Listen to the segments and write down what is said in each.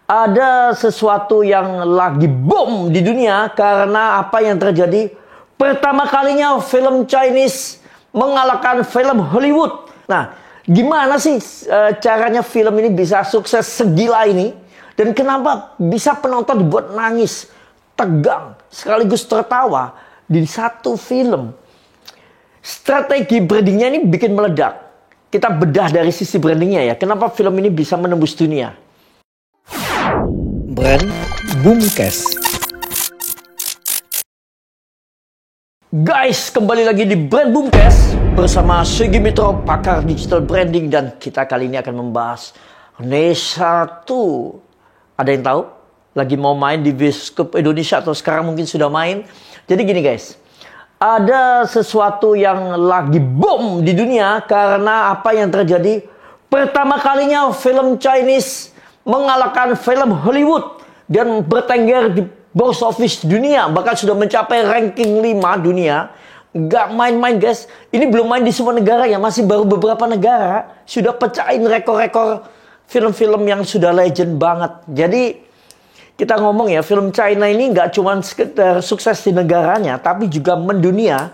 Ada sesuatu yang lagi boom di dunia karena apa yang terjadi. Pertama kalinya film Chinese mengalahkan film Hollywood. Nah, gimana sih caranya film ini bisa sukses segila ini? Dan kenapa bisa penonton dibuat nangis, tegang, sekaligus tertawa di satu film? Strategi brandingnya ini bikin meledak. Kita bedah dari sisi brandingnya ya. Kenapa film ini bisa menembus dunia? Brand Boomcast. Guys, kembali lagi di Brand Boomcast bersama Sugi Mitro, pakar digital branding, dan kita kali ini akan membahas Nessa 2. Ada yang tahu? Lagi mau main di bioskop Indonesia atau sekarang mungkin sudah main. Jadi gini guys, ada sesuatu yang lagi boom di dunia karena apa yang terjadi. Pertama kalinya film Chinese mengalahkan film Hollywood dan bertengger di box office dunia, bahkan sudah mencapai ranking 5 dunia. Gak main-main guys. Ini belum main di semua negara ya, masih baru beberapa negara sudah pecahin rekor-rekor film-film yang sudah legend banget. Jadi kita ngomong ya, film China ini gak cuma sekedar sukses di negaranya, tapi juga mendunia.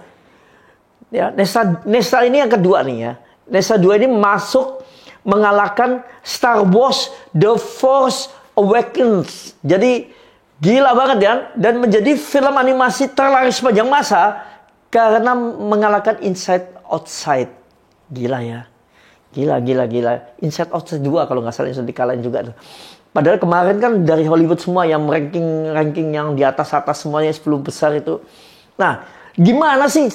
Ya, Nessa ini yang kedua nih ya. Nessa 2 ini masuk mengalahkan Star Wars The Force Awakens. Jadi gila banget ya. Dan menjadi film animasi terlaris sepanjang masa karena mengalahkan Inside Outside. Gila ya. Gila. Inside Outside 2 kalau nggak salah sudah dikalahin juga tuh. Padahal kemarin kan dari Hollywood semua yang ranking yang di atas-atas semuanya 10 besar itu. Nah, gimana sih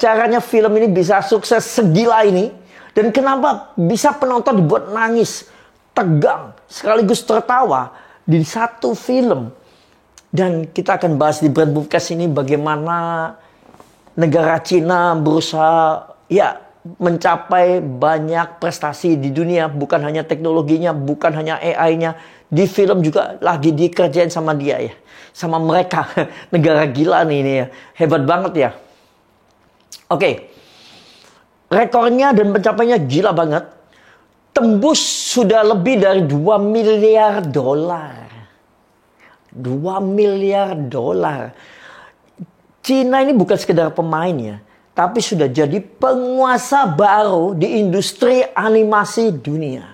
caranya film ini bisa sukses segila ini? Dan kenapa bisa penonton dibuat nangis, tegang, sekaligus tertawa di satu film? Dan kita akan bahas di Brand Boomcast ini bagaimana negara Cina berusaha mencapai banyak prestasi di dunia. Bukan hanya teknologinya, bukan hanya AI-nya. Di film juga lagi dikerjain sama dia ya. Sama mereka. Negara gila nih ini ya. Hebat banget ya. Oke. Rekornya dan pencapaiannya gila banget. Tembus sudah lebih dari 2 miliar dolar. 2 miliar dolar. Cina ini bukan sekedar pemain ya, tapi sudah jadi penguasa baru di industri animasi dunia.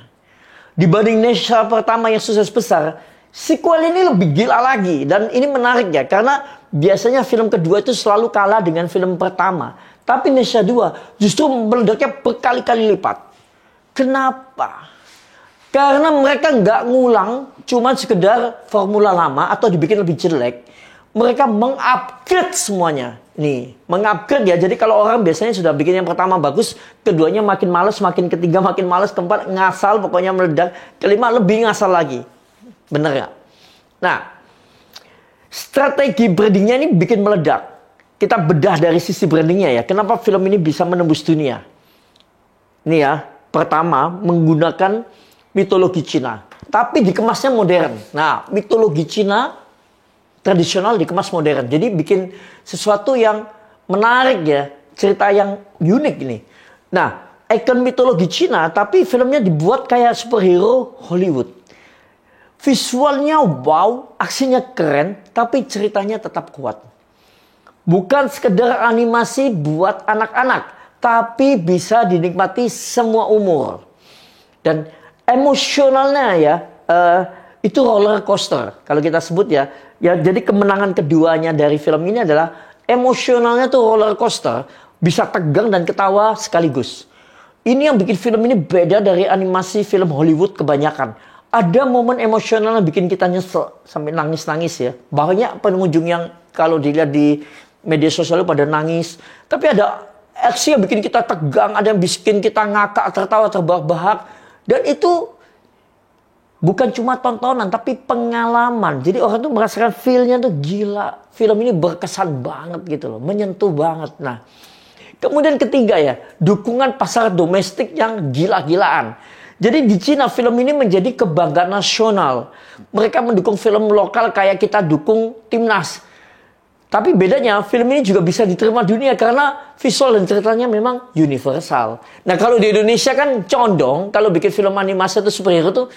Dibanding Nessa pertama yang sukses besar, sequel ini lebih gila lagi. Dan ini menarik ya, karena biasanya film kedua itu selalu kalah dengan film pertama. Tapi Nessa 2 justru meledaknya berkali-kali lipat. Kenapa? Karena mereka nggak ngulang cuma sekedar formula lama atau dibikin lebih jelek. Mereka mengupgrade semuanya. Nih, mengupgrade ya. Jadi kalau orang biasanya sudah bikin yang pertama bagus, keduanya makin males, makin ketiga makin males, keempat ngasal, pokoknya meledak. Kelima lebih ngasal lagi. Bener nggak? Nah, strategi brandingnya ini bikin meledak. Kita bedah dari sisi brandingnya ya. Kenapa film ini bisa menembus dunia? Ini ya, pertama menggunakan mitologi Cina, tapi dikemasnya modern. Nah, mitologi Cina tradisional dikemas modern. Jadi bikin sesuatu yang menarik ya, cerita yang unik ini. Nah, ikon mitologi Cina, tapi filmnya dibuat kayak superhero Hollywood. Visualnya wow, aksinya keren, tapi ceritanya tetap kuat. Bukan sekedar animasi buat anak-anak, tapi bisa dinikmati semua umur. Dan emosionalnya ya, itu roller coaster. Kalau kita sebut ya, jadi kemenangan keduanya dari film ini adalah emosionalnya tuh roller coaster. Bisa tegang dan ketawa sekaligus. Ini yang bikin film ini beda dari animasi film Hollywood kebanyakan. Ada momen emosional yang bikin kita nyesel sampai nangis-nangis ya. Banyak pengunjung yang kalau dilihat di media sosial pada nangis. Tapi ada aksi yang bikin kita tegang, ada yang bikin kita ngakak, tertawa, terbahak-bahak. Dan itu bukan cuma tontonan, tapi pengalaman. Jadi orang tuh merasakan feel-nya tuh gila. Film ini berkesan banget gitu loh, menyentuh banget. Nah, kemudian ketiga ya, dukungan pasar domestik yang gila-gilaan. Jadi di Cina film ini menjadi kebanggaan nasional. Mereka mendukung film lokal kayak kita dukung timnas. Tapi bedanya film ini juga bisa diterima dunia karena visual dan ceritanya memang universal. Nah kalau di Indonesia kan condong kalau bikin film animasi atau superhero tuh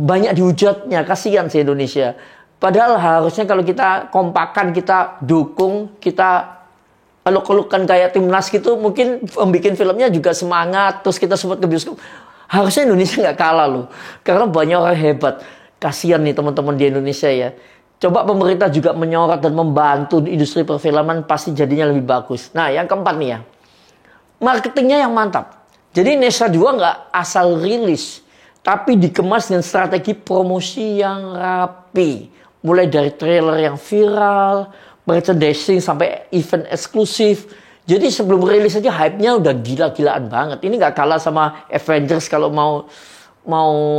banyak dihujatnya, kasihan sih Indonesia. Padahal harusnya kalau kita kompakan, kita dukung, kita elok-elokan kayak timnas gitu, mungkin bikin filmnya juga semangat, terus kita support ke bioskop. Harusnya Indonesia nggak kalah loh, karena banyak orang hebat. Kasihan nih teman-teman di Indonesia ya. Coba pemerintah juga menyorot dan membantu industri perfilman, pasti jadinya lebih bagus. Nah, yang keempat nih ya, marketingnya yang mantap. Jadi Indonesia 2 nggak asal rilis, tapi dikemas dengan strategi promosi yang rapi. Mulai dari trailer yang viral, merchandising sampai event eksklusif. Jadi sebelum rilis aja hype-nya udah gila-gilaan banget. Ini nggak kalah sama Avengers. Kalau mau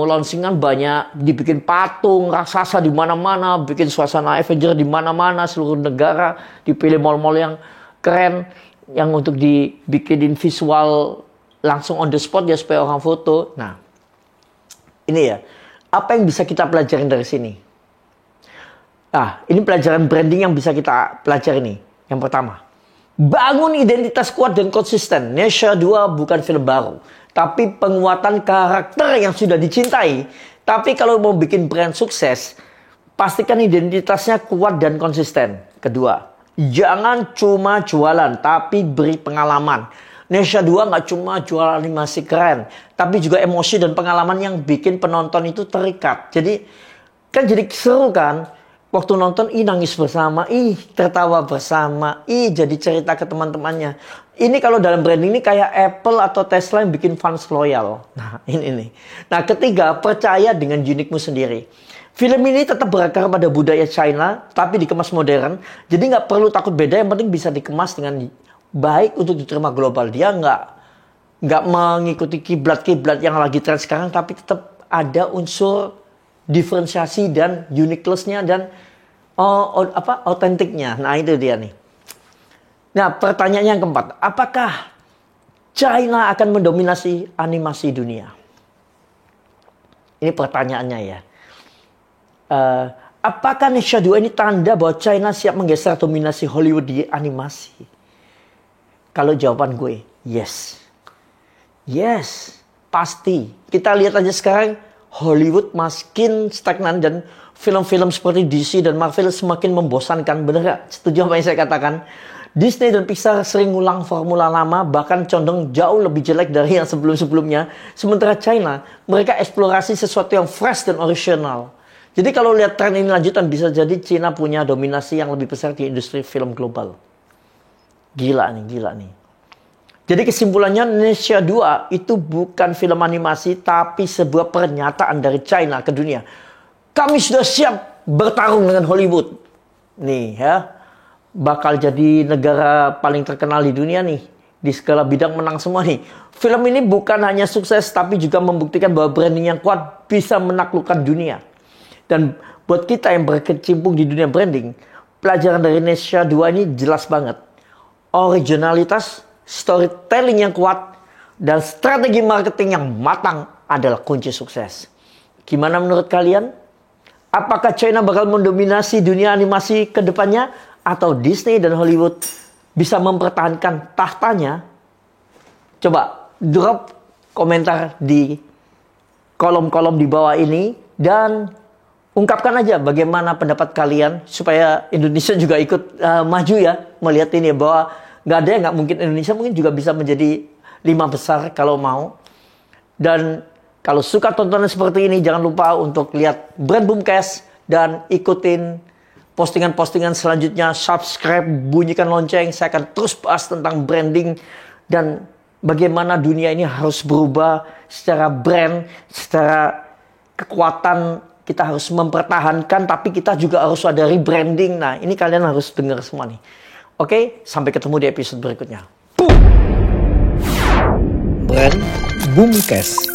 launching-an banyak, dibikin patung raksasa di mana-mana, bikin suasana Avengers di mana-mana, seluruh negara, dipilih mall-mall yang keren, yang untuk dibikinin visual langsung on the spot ya supaya orang foto. Nah, ini ya, apa yang bisa kita pelajarin dari sini? Nah, ini pelajaran branding yang bisa kita pelajari nih. Yang pertama, bangun identitas kuat dan konsisten. Indonesia 2 bukan film baru, tapi penguatan karakter yang sudah dicintai. Tapi kalau mau bikin brand sukses, pastikan identitasnya kuat dan konsisten. Kedua, jangan cuma jualan, tapi beri pengalaman. Indonesia 2 nggak cuma jual animasi keren, tapi juga emosi dan pengalaman yang bikin penonton itu terikat. Jadi, kan jadi seru kan? Waktu nonton, nangis bersama, tertawa bersama, jadi cerita ke teman-temannya. Ini kalau dalam branding ini kayak Apple atau Tesla yang bikin fans loyal. Nah, ini. Nah, ketiga, percaya dengan unikmu sendiri. Film ini tetap berakar pada budaya China, tapi dikemas modern. Jadi nggak perlu takut beda, yang penting bisa dikemas dengan baik untuk diterima global. Dia nggak mengikuti kiblat-kiblat yang lagi tren sekarang, tapi tetap ada unsur diferensiasi dan uniqueness-nya dan autentiknya. Nah, itu dia nih. Nah, pertanyaannya yang keempat, apakah China akan mendominasi animasi dunia? Ini pertanyaannya ya. Apakah Indonesia 2 ini tanda bahwa China siap menggeser dominasi Hollywood di animasi? Kalau jawaban gue, yes. Yes, pasti. Kita lihat aja sekarang, Hollywood makin stagnan dan film-film seperti DC dan Marvel semakin membosankan. Bener gak? Setuju apa yang saya katakan? Disney dan Pixar sering ngulang formula lama, bahkan condong jauh lebih jelek dari yang sebelum-sebelumnya. Sementara China, mereka eksplorasi sesuatu yang fresh dan original. Jadi kalau lihat tren ini lanjutan, bisa jadi China punya dominasi yang lebih besar di industri film global. Gila nih. Jadi kesimpulannya, Indonesia 2 itu bukan film animasi, tapi sebuah pernyataan dari China ke dunia. Kami sudah siap bertarung dengan Hollywood. Nih ya, bakal jadi negara paling terkenal di dunia nih. Di segala bidang menang semua nih. Film ini bukan hanya sukses, tapi juga membuktikan bahwa branding yang kuat bisa menaklukkan dunia. Dan buat kita yang berkecimpung di dunia branding, pelajaran dari Indonesia 2 ini jelas banget. Originalitas, storytelling yang kuat, dan strategi marketing yang matang adalah kunci sukses. Gimana menurut kalian? Apakah China bakal mendominasi dunia animasi ke depannya? Atau Disney dan Hollywood bisa mempertahankan tahtanya? Coba drop komentar di kolom-kolom di bawah ini. Dan ungkapkan aja bagaimana pendapat kalian supaya Indonesia juga ikut maju ya. Melihat ini bahwa nggak ada yang nggak mungkin. Indonesia mungkin juga bisa menjadi 5 besar kalau mau. Dan kalau suka tontonan seperti ini, jangan lupa untuk lihat Brand Boomcast dan ikutin postingan-postingan selanjutnya. Subscribe, bunyikan lonceng. Saya akan terus bahas tentang branding dan bagaimana dunia ini harus berubah secara brand, secara kekuatan. Kita harus mempertahankan, tapi kita juga harus ada rebranding. Nah, ini kalian harus dengar semua nih. Oke, sampai ketemu di episode berikutnya. Brand Boomcast.